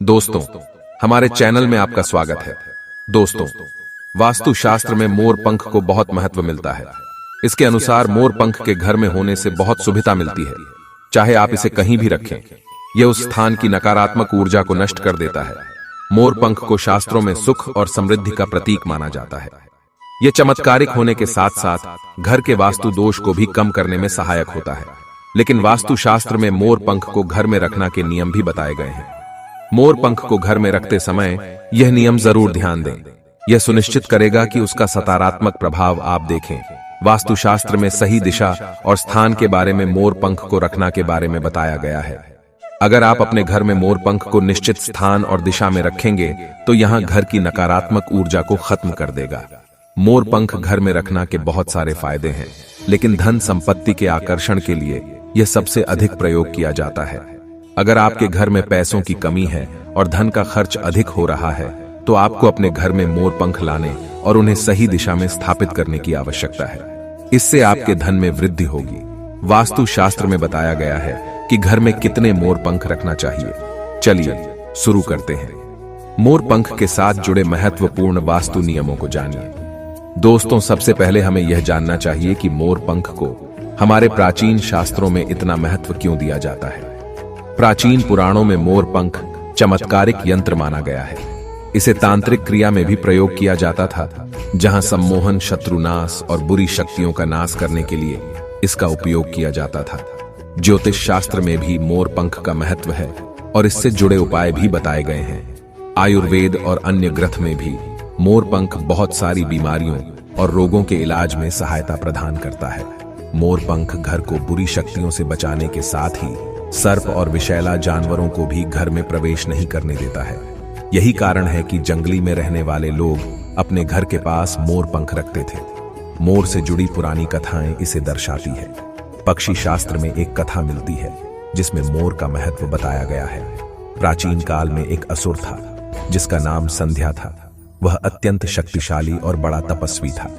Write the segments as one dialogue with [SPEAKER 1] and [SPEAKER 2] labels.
[SPEAKER 1] दोस्तों, हमारे चैनल में आपका स्वागत है। दोस्तों, वास्तुशास्त्र में मोर पंख को बहुत महत्व मिलता है। इसके अनुसार मोर पंख के घर में होने से बहुत सुविधा मिलती है। चाहे आप इसे कहीं भी रखें, यह उस स्थान की नकारात्मक ऊर्जा को नष्ट कर देता है। मोर पंख को शास्त्रों में सुख और समृद्धि का प्रतीक माना जाता है। यह चमत्कारिक होने के साथ साथ घर के वास्तु दोष को भी कम करने में सहायक होता है। लेकिन वास्तुशास्त्र में मोर पंख को घर में रखना के नियम भी बताए गए हैं। मोर पंख को घर में रखते समय यह नियम जरूर ध्यान दें। यह सुनिश्चित करेगा कि उसका सकारात्मक प्रभाव आप देखें। वास्तुशास्त्र में सही दिशा और स्थान के बारे में मोर पंख को रखना के बारे में बताया गया है। अगर आप अपने घर में मोर पंख को निश्चित स्थान और दिशा में रखेंगे तो यहां घर की नकारात्मक ऊर्जा को खत्म कर देगा। मोर पंख घर में रखना के बहुत सारे फायदे हैं, लेकिन धन संपत्ति के आकर्षण के लिए यह सबसे अधिक प्रयोग किया जाता है। अगर आपके घर में पैसों की कमी है और धन का खर्च अधिक हो रहा है, तो आपको अपने घर में मोर पंख लाने और उन्हें सही दिशा में स्थापित करने की आवश्यकता है। इससे आपके धन में वृद्धि होगी। वास्तुशास्त्र में बताया गया है कि घर में कितने मोर पंख रखना चाहिए। चलिए शुरू करते हैं। मोर पंख के साथ जुड़े महत्वपूर्ण वास्तु नियमों को जानिए। दोस्तों, सबसे पहले हमें यह जानना चाहिए कि मोर पंख को हमारे प्राचीन शास्त्रों में इतना महत्व क्यों दिया जाता है। प्राचीन पुराणों में मोर पंख चमत्कारिक यंत्र माना गया है। इसे तांत्रिक क्रिया में भी प्रयोग किया जाता था, जहां सम्मोहन, शत्रुनाश और बुरी शक्तियों का नाश करने के लिए इसका उपयोग किया जाता था। ज्योतिष शास्त्र में भी मोर पंख का महत्व है और इससे जुड़े उपाय भी बताए गए हैं। आयुर्वेद और अन्य ग्रंथ में भी मोर पंख बहुत सारी बीमारियों और रोगों के इलाज में सहायता प्रदान करता है। मोर पंख घर को बुरी शक्तियों से बचाने के साथ ही सर्प और विषैला जानवरों को भी घर में प्रवेश नहीं करने देता है। यही कारण है कि जंगली में रहने वाले लोग अपने घर के पास मोर पंख रखते थे। मोर से जुड़ी पुरानी कथाएं इसे दर्शाती है। पक्षी शास्त्र में एक कथा मिलती है जिसमें मोर का महत्व बताया गया है। प्राचीन काल में एक असुर था जिसका नाम संध्या था। वह अत्यंत शक्तिशाली और बड़ा तपस्वी था।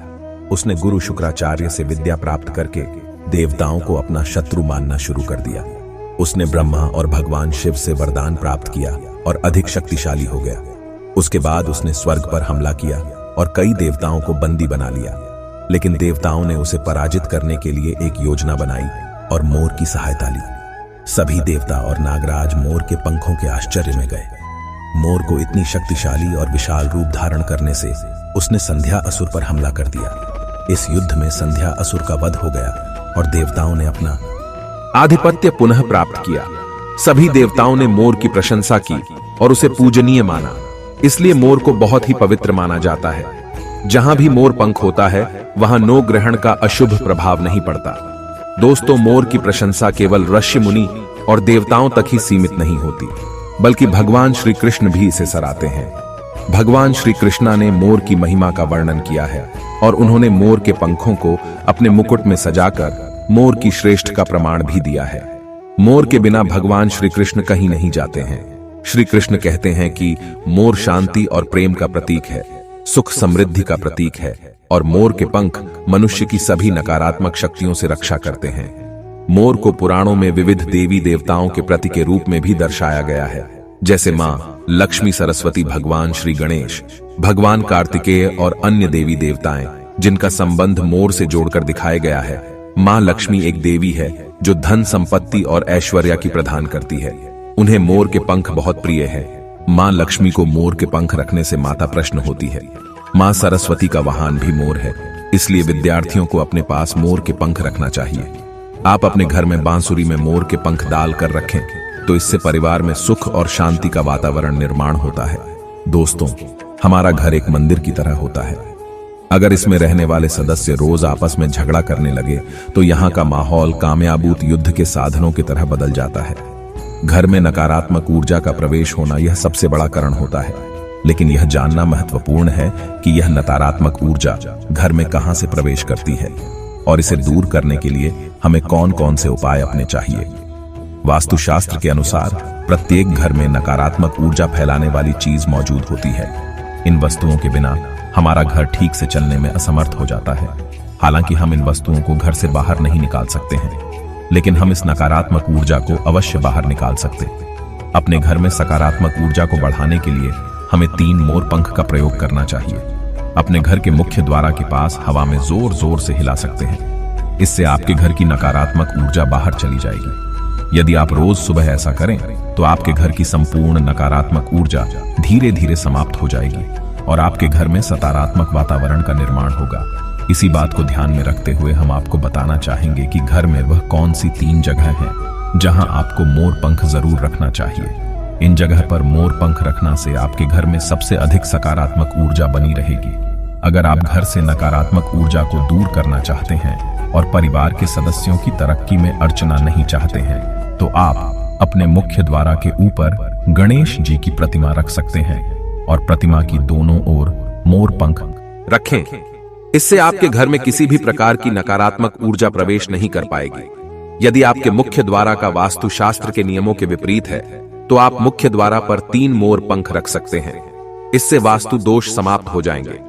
[SPEAKER 1] उसने गुरु शुक्राचार्य से विद्या प्राप्त करके देवताओं को अपना शत्रु मानना शुरू कर दिया। उसने ब्रह्मा और भगवान शिव से वरदान प्राप्त किया और अधिक शक्तिशाली हो गया। उसके बाद उसने स्वर्ग पर हमला किया और कई देवताओं को बंदी बना लिया। लेकिन देवताओं ने उसे पराजित करने के लिए एक योजना बनाई और मोर की सहायता ली। सभी देवता और नागराज मोर के पंखों के आश्चर्य में गए। मोर को इतनी शक्तिशाली और विशाल रूप धारण करने से उसने संध्या असुर पर हमला कर दिया। इस युद्ध में संध्या असुर का वध हो गया और देवताओं ने अपना आधिपत्य पुनः प्राप्त किया। सभी देवताओं ने मोर की प्रशंसा की और उसे पूजनीय माना। इसलिए मोर को बहुत ही पवित्र माना जाता है। जहां भी मोर पंख होता है वहां नो ग्रहण का अशुभ प्रभाव नहीं पड़ता। दोस्तों, मोर की प्रशंसा केवल ऋषि मुनि और देवताओं तक ही सीमित नहीं होती, बल्कि भगवान श्री कृष्ण भी इसे सराहते हैं। भगवान श्री कृष्णा ने मोर की महिमा का वर्णन किया है और उन्होंने मोर के पंखों को अपने मुकुट में सजाकर मोर की श्रेष्ठ का प्रमाण भी दिया है। मोर के बिना भगवान श्री कृष्ण कहीं नहीं जाते हैं। श्री कृष्ण कहते हैं कि मोर शांति और प्रेम का प्रतीक है, सुख समृद्धि का प्रतीक है और मोर के पंख मनुष्य की सभी नकारात्मक शक्तियों से रक्षा करते हैं। मोर को पुराणों में विविध देवी देवताओं के प्रतीक के रूप में भी दर्शाया गया है, जैसे मां लक्ष्मी, सरस्वती, भगवान श्री गणेश, भगवान कार्तिकेय और अन्य देवी देवताएं जिनका संबंध मोर से जोड़कर दिखाया गया है। मां लक्ष्मी एक देवी है जो धन, संपत्ति और ऐश्वर्य की प्रदान करती है। उन्हें मोर के पंख बहुत प्रिय है। मां लक्ष्मी को मोर के पंख रखने से माता प्रश्न होती है। मां सरस्वती का वाहन भी मोर है, इसलिए विद्यार्थियों को अपने पास मोर के पंख रखना चाहिए। आप अपने घर में बांसुरी में मोर के पंख डाल कर रखें तो इससे परिवार में सुख और शांति का वातावरण निर्माण होता है। दोस्तों, हमारा घर एक मंदिर की तरह होता है। अगर इसमें रहने वाले सदस्य रोज आपस में झगड़ा करने लगे तो यहाँ का माहौल कामयाबूत युद्ध के साधनों की तरह बदल जाता है। घर में नकारात्मक ऊर्जा का प्रवेश होना यह सबसे बड़ा कारण होता है। लेकिन यह जानना महत्वपूर्ण है कि यह नकारात्मक ऊर्जा घर में कहां से प्रवेश करती है और इसे दूर करने के लिए हमें कौन कौन से उपाय अपने चाहिए। वास्तुशास्त्र के अनुसार प्रत्येक घर में नकारात्मक ऊर्जा फैलाने वाली चीज मौजूद होती है। इन वस्तुओं के बिना हमारा घर ठीक से चलने में असमर्थ हो जाता है। हालांकि हम इन वस्तुओं को घर से बाहर नहीं निकाल सकते हैं, लेकिन हम इस नकारात्मक ऊर्जा को अवश्य बाहर निकाल सकते हैं। अपने घर में सकारात्मक ऊर्जा को बढ़ाने के लिए हमें 3 मोर पंख का प्रयोग करना चाहिए। अपने घर के मुख्य द्वार के पास हवा में जोर जोर से हिला सकते हैं। इससे आपके घर की नकारात्मक ऊर्जा बाहर चली जाएगी। यदि आप रोज सुबह ऐसा करें तो आपके घर की संपूर्ण नकारात्मक ऊर्जा धीरे धीरे समाप्त हो जाएगी और आपके घर में सकारात्मक वातावरण का निर्माण होगा। इसी बात को ध्यान में रखते हुए हम आपको बताना चाहेंगे कि घर में वह कौन सी 3 जगह हैं जहां आपको मोर पंख जरूर रखना चाहिए। इन जगह पर मोर पंख रखना से आपके घर में सबसे अधिक सकारात्मक ऊर्जा बनी रहेगी। अगर आप घर से नकारात्मक ऊर्जा को दूर करना चाहते हैं और परिवार के सदस्यों की तरक्की में अर्चना नहीं चाहते हैं तो आप अपने मुख्य द्वार के ऊपर गणेश जी की प्रतिमा रख सकते हैं और प्रतिमा की दोनों ओर मोर पंख
[SPEAKER 2] रखें। इससे आपके घर में किसी भी प्रकार की नकारात्मक ऊर्जा प्रवेश नहीं कर पाएगी। यदि आपके मुख्य द्वार का वास्तु शास्त्र के नियमों के विपरीत है तो आप मुख्य द्वार पर 3 मोर पंख रख सकते हैं। इससे वास्तु दोष समाप्त हो जाएंगे।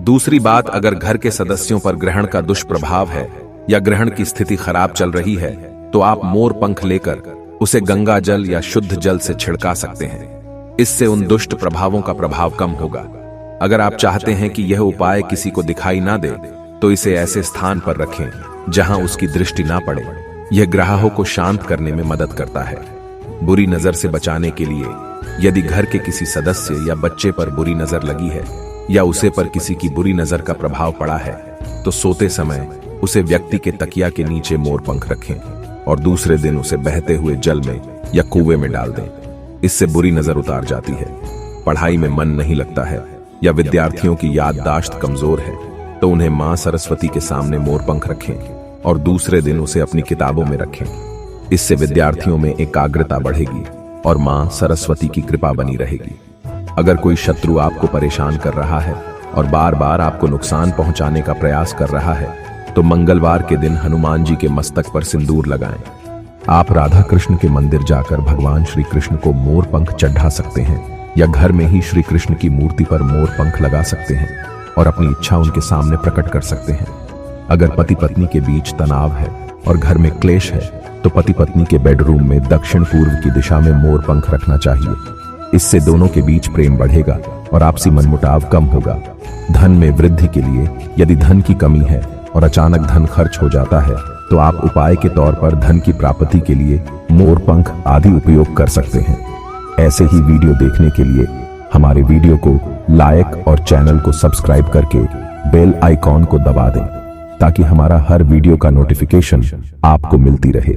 [SPEAKER 2] दूसरी बात, अगर घर के सदस्यों पर ग्रहण का दुष्प्रभाव है या ग्रहण की स्थिति खराब चल रही है तो आप मोर पंख लेकर उसे गंगा जल या शुद्ध जल से छिड़का सकते हैं। इससे उन दुष्ट प्रभावों का प्रभाव कम होगा। अगर आप चाहते हैं कि यह उपाय किसी को दिखाई ना दे तो इसे ऐसे स्थान पर रखें जहां उसकी दृष्टि ना पड़े। यह ग्रहों को शांत करने में मदद करता है। बुरी नजर से बचाने के लिए यदि घर के किसी सदस्य या बच्चे पर बुरी नजर लगी है या उसे पर किसी की बुरी नजर का प्रभाव पड़ा है तो सोते समय उसे व्यक्ति के तकिया के नीचे मोर पंख रखें और दूसरे दिन उसे बहते हुए जल में या कुएं में डाल दें। इससे बुरी नजर उतार जाती है। पढ़ाई में मन नहीं लगता है या विद्यार्थियों की याददाश्त कमजोर है तो उन्हें मां सरस्वती के सामने मोर पंख रखें और दूसरे दिन उसे अपनी किताबों में रखें। इससे विद्यार्थियों में एकाग्रता बढ़ेगी और मां सरस्वती की कृपा बनी रहेगी। अगर कोई शत्रु आपको परेशान कर रहा है और बार बार आपको नुकसान पहुंचाने का प्रयास कर रहा है तो मंगलवार के दिन हनुमान जी के मस्तक पर सिंदूर लगाएं। आप राधा कृष्ण के मंदिर जाकर भगवान श्री कृष्ण को मोर पंख चढ़ा सकते हैं या घर में ही श्री कृष्ण की मूर्ति पर मोर पंख लगा सकते हैं और अपनी इच्छा उनके सामने प्रकट कर सकते हैं। अगर पति पत्नी के बीच तनाव है और घर में क्लेश है तो पति पत्नी के बेडरूम में दक्षिण पूर्व की दिशा में मोर पंख रखना चाहिए। इससे दोनों के बीच प्रेम बढ़ेगा और आपसी मनमुटाव कम होगा। धन में वृद्धि के लिए यदि धन की कमी है और अचानक धन खर्च हो जाता है तो आप उपाय के तौर पर धन की प्राप्ति के लिए मोर पंख आदि उपयोग कर सकते हैं। ऐसे ही वीडियो देखने के लिए हमारे वीडियो को लाइक और चैनल को सब्सक्राइब करके बेल आइकॉन को दबा दें ताकि हमारा हर वीडियो का नोटिफिकेशन आपको मिलती रहे।